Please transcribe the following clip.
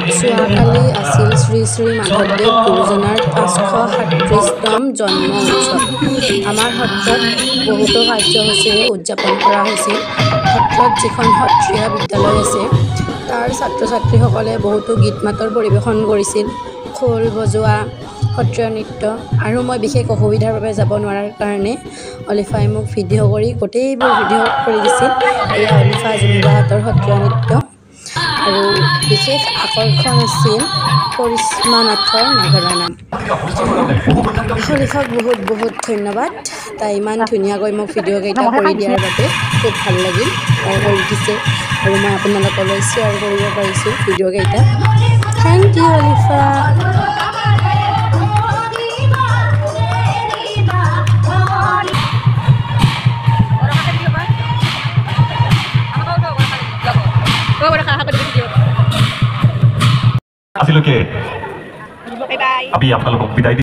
যোৱাকালি আছিল শ্ৰী শ্ৰী মাধৱদেৱ গুৰুজনাৰ 537তম জন্ম উৎসৱ। আমাৰ সত্ৰত বহুতো কাৰ্যসূচীৰে উদযাপন কৰা হৈছিল। সত্ৰত যিখন সত্ৰীয়া বিদ্যালয় আছে তাৰ ছাত্ৰ ছাত্ৰীসকলে বহুতো গীত মাতৰ পৰিৱেশন কৰিছিল, খোল বজোৱা, সত্ৰীয়া নৃত্য। আৰু মই বিশেষ অসুবিধাৰ বাবে যাব নোৱাৰাৰ কাৰণে অলিফাই মোক ভিডিঅ' কৰি গোটেইবোৰ ভিডিঅ' কৰি দিছিল। এয়া অলিফা জুনুবাহঁতৰ সত্ৰীয়া নৃত্য। আৰু বিশেষ আকৰ্ষণ আছিল কৰিশ্মা নাথৰ নাগাৰা নাম। অলিফাক বহুত বহুত ধন্যবাদ, তাই ইমান ধুনীয়াকৈ মোক ভিডিঅ' কেইটা কৰি দিয়াৰ বাবে। খুব ভাল লাগিল তাই কৰি দিছে আৰু মই আপোনালোকলৈ শ্বেয়াৰ কৰিব পাৰিছোঁ ভিডিঅ' কেইটা। Thank you Alifa. अभी आप लोगों को विदाई